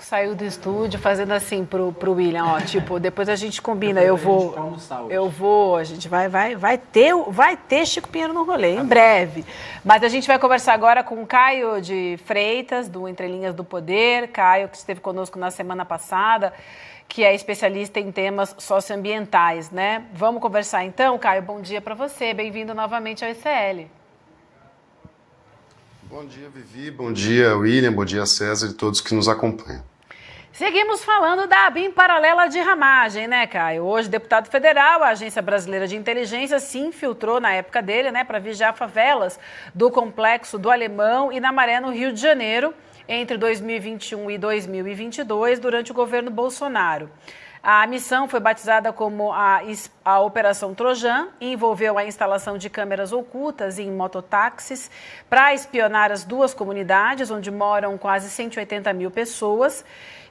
saiu do estúdio fazendo assim pro William, ó, tipo, depois a gente combina, eu vou, a gente vai ter Chico Pinheiro no rolê, em breve. Mas a gente vai conversar agora com o Caio de Freitas, do Entre Linhas do Poder, Caio que esteve conosco na semana passada, que é especialista em temas socioambientais, né? Vamos conversar então, Caio, bom dia para você, bem-vindo novamente ao ICL. Bom dia, Vivi, bom dia, William, bom dia, César e todos que nos acompanham. Seguimos falando da ABIN paralela de ramagem, né, Caio? Hoje, deputado federal, a Agência Brasileira de Inteligência se infiltrou na época dele, né, para vigiar favelas do Complexo do Alemão e na Maré, no Rio de Janeiro, entre 2021 e 2022, durante o governo Bolsonaro. A missão foi batizada como a Operação Trojan e envolveu a instalação de câmeras ocultas em mototáxis para espionar as duas comunidades, onde moram quase 180 mil pessoas.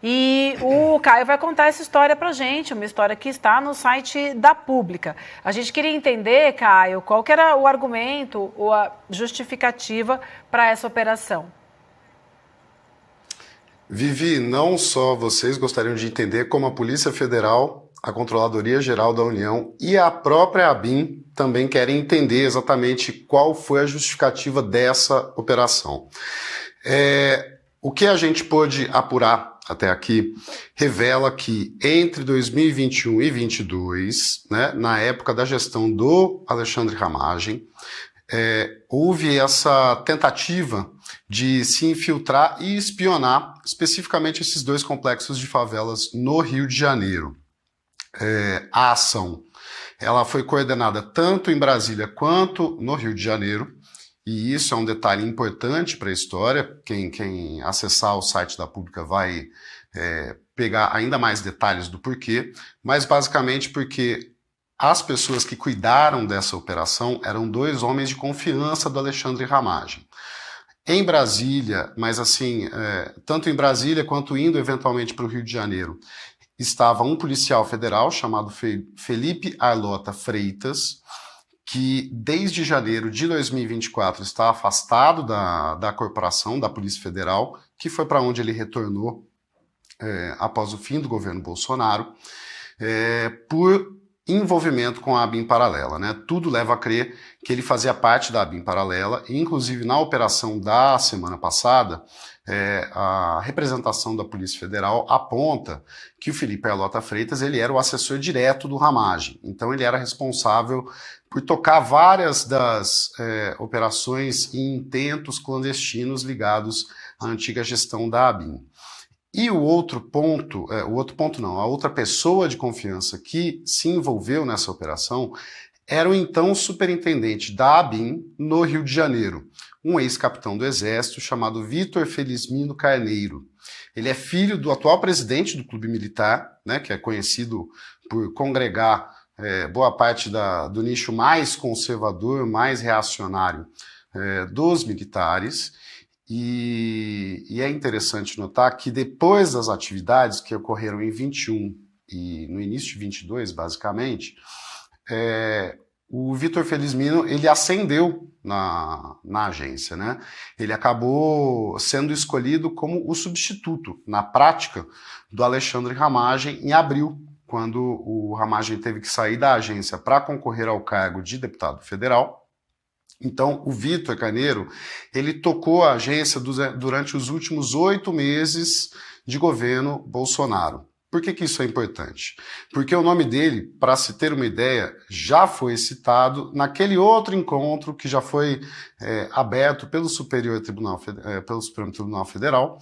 E o Caio vai contar essa história para a gente, uma história que está no site da Pública. A gente queria entender, Caio, qual que era o argumento ou a justificativa para essa operação. Vivi, não só vocês gostariam de entender como a Polícia Federal, a Controladoria Geral da União e a própria ABIN também querem entender exatamente qual foi a justificativa dessa operação. O que a gente pôde apurar até aqui revela que entre 2021 e 2022, né, na época da gestão do Alexandre Ramagem, houve essa tentativa de se infiltrar e espionar especificamente esses dois complexos de favelas no Rio de Janeiro. A ação ela foi coordenada tanto em Brasília quanto no Rio de Janeiro, e isso é um detalhe importante para a história. Quem acessar o site da Pública vai pegar ainda mais detalhes do porquê, mas basicamente porque as pessoas que cuidaram dessa operação eram dois homens de confiança do Alexandre Ramagem. Em Brasília, mas assim, tanto em Brasília quanto indo eventualmente para o Rio de Janeiro, estava um policial federal chamado Felipe Arlota Freitas, que desde janeiro de 2024 está afastado da corporação, da Polícia Federal, que foi para onde ele retornou após o fim do governo Bolsonaro, por envolvimento com a ABIN paralela, né? Tudo leva a crer que ele fazia parte da ABIN paralela, e inclusive na operação da semana passada, a representação da Polícia Federal aponta que o Felipe Arlota Freitas ele era o assessor direto do Ramagem, então ele era responsável por tocar várias das operações e intentos clandestinos ligados à antiga gestão da ABIN. E a outra pessoa de confiança que se envolveu nessa operação era o então superintendente da ABIN no Rio de Janeiro, um ex-capitão do Exército chamado Vitor Felizmino Carneiro. Ele é filho do atual presidente do Clube Militar, né, que é conhecido por congregar boa parte do nicho mais conservador, mais reacionário dos militares. E é interessante notar que depois das atividades que ocorreram em 21 e no início de 22, basicamente, o Vitor Felizmino ele ascendeu na agência, né? Ele acabou sendo escolhido como o substituto, na prática, do Alexandre Ramagem em abril, quando o Ramagem teve que sair da agência para concorrer ao cargo de deputado federal. Então, o Vitor Carneiro, ele tocou a agência durante os últimos 8 meses de governo Bolsonaro. Por que isso é importante? Porque o nome dele, para se ter uma ideia, já foi citado naquele outro encontro que já foi aberto pelo Supremo Tribunal Federal,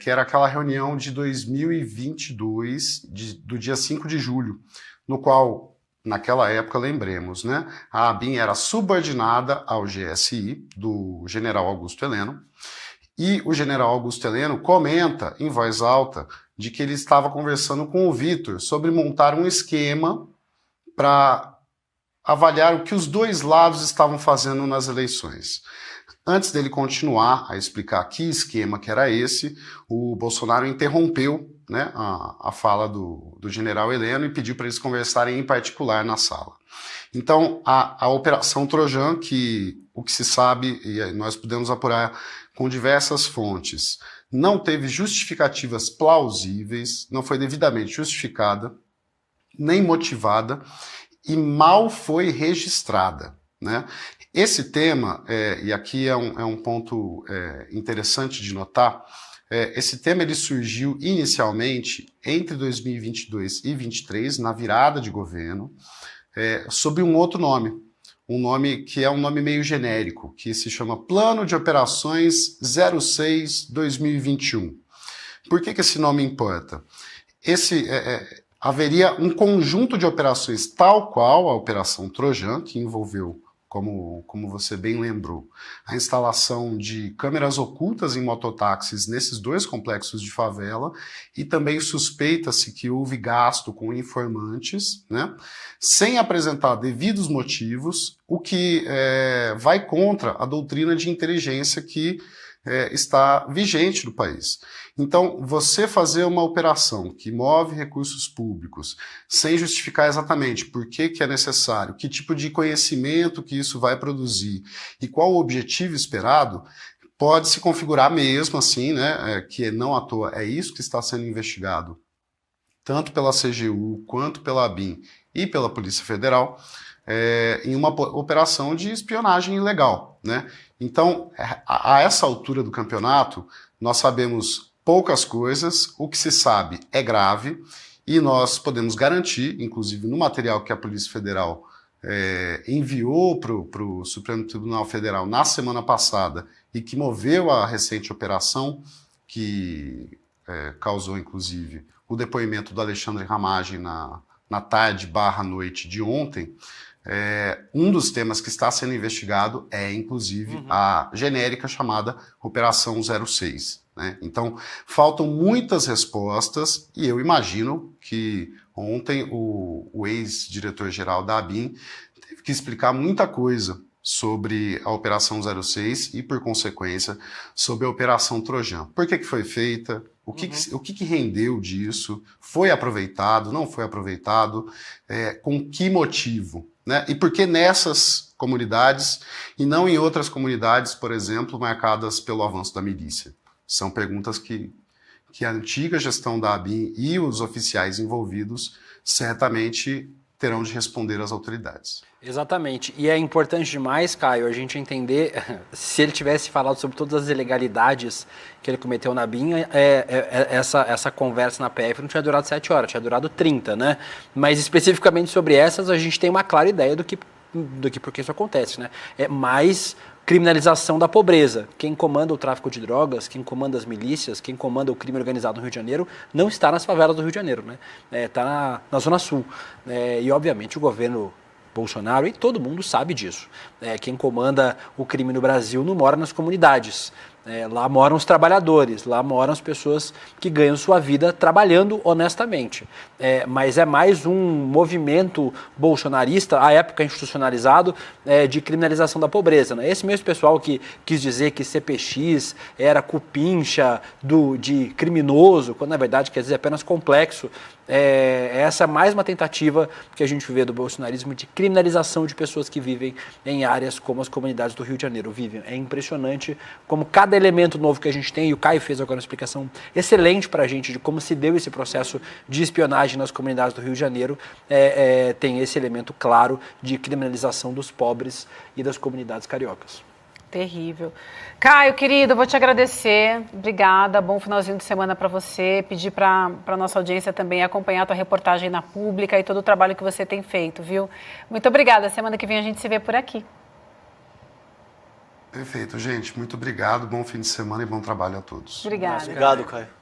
que era aquela reunião de 2022, do dia 5 de julho, no qual... Naquela época, lembremos, né? A ABIN era subordinada ao GSI, do general Augusto Heleno, e o general Augusto Heleno comenta em voz alta de que ele estava conversando com o Vitor sobre montar um esquema para avaliar o que os dois lados estavam fazendo nas eleições. Antes dele continuar a explicar que esquema que era esse, o Bolsonaro interrompeu, né, a fala do general Heleno e pediu para eles conversarem em particular na sala. Então, a Operação Trojan, que o que se sabe, e nós podemos apurar com diversas fontes, não teve justificativas plausíveis, não foi devidamente justificada, nem motivada e mal foi registrada, né? Esse tema, e aqui é um ponto interessante de notar, esse tema ele surgiu inicialmente entre 2022 e 2023, na virada de governo, sob um outro nome. Um nome que é um nome meio genérico, que se chama Plano de Operações 06-2021. Por que esse nome importa? Haveria um conjunto de operações tal qual a Operação Trojan, que envolveu, como você bem lembrou, a instalação de câmeras ocultas em mototáxis nesses 2 complexos de favela e também suspeita-se que houve gasto com informantes, né, sem apresentar devidos motivos, o que vai contra a doutrina de inteligência que está vigente no país. Então, você fazer uma operação que move recursos públicos sem justificar exatamente por que é necessário, que tipo de conhecimento que isso vai produzir e qual o objetivo esperado, pode se configurar mesmo assim, né, que não à toa é isso que está sendo investigado, tanto pela CGU quanto pela ABIN e pela Polícia Federal, em uma operação de espionagem ilegal, né? Então, a essa altura do campeonato, nós sabemos poucas coisas, o que se sabe é grave, e nós podemos garantir, inclusive no material que a Polícia Federal enviou para o Supremo Tribunal Federal na semana passada, e que moveu a recente operação, que causou, inclusive, o depoimento do Alexandre Ramagem na tarde/noite de ontem. Um dos temas que está sendo investigado é, inclusive, a genérica chamada Operação 06. Né? Então, faltam muitas respostas e eu imagino que ontem o ex-diretor-geral da ABIN teve que explicar muita coisa sobre a Operação 06 e, por consequência, sobre a Operação Trojan. Por que foi feita? O que rendeu disso? Foi aproveitado? Não foi aproveitado? Com que motivo? Né? E por que nessas comunidades e não em outras comunidades, por exemplo, marcadas pelo avanço da milícia? São perguntas que a antiga gestão da ABIN e os oficiais envolvidos certamente terão de responder às autoridades. Exatamente. E é importante demais, Caio, a gente entender, se ele tivesse falado sobre todas as ilegalidades que ele cometeu na ABIN, essa conversa na PF não tinha durado 7 horas, tinha durado 30, né? Mas especificamente sobre essas, a gente tem uma clara ideia do que por que isso acontece, né? É mais criminalização da pobreza. Quem comanda o tráfico de drogas, quem comanda as milícias, quem comanda o crime organizado no Rio de Janeiro, não está nas favelas do Rio de Janeiro, né? Está na Zona Sul. E, obviamente, o governo Bolsonaro, e todo mundo sabe disso. Quem comanda o crime no Brasil não mora nas comunidades. Lá moram os trabalhadores, lá moram as pessoas que ganham sua vida trabalhando honestamente. Mas é mais um movimento bolsonarista, à época institucionalizado, de criminalização da pobreza. Né? Esse mesmo pessoal que quis dizer que CPX era cupincha de criminoso, quando na verdade quer dizer apenas complexo. Essa é mais uma tentativa que a gente vê do bolsonarismo de criminalização de pessoas que vivem em áreas como as comunidades do Rio de Janeiro vivem. É impressionante como cada elemento novo que a gente tem, e o Caio fez agora uma explicação excelente para a gente de como se deu esse processo de espionagem nas comunidades do Rio de Janeiro, tem esse elemento claro de criminalização dos pobres e das comunidades cariocas. Terrível. Caio, querido, eu vou te agradecer. Obrigada. Bom finalzinho de semana para você. Pedir para a nossa audiência também acompanhar a tua reportagem na Pública e todo o trabalho que você tem feito, viu? Muito obrigada. Semana que vem a gente se vê por aqui. Perfeito, gente. Muito obrigado. Bom fim de semana e bom trabalho a todos. Obrigada. Obrigado, Caio.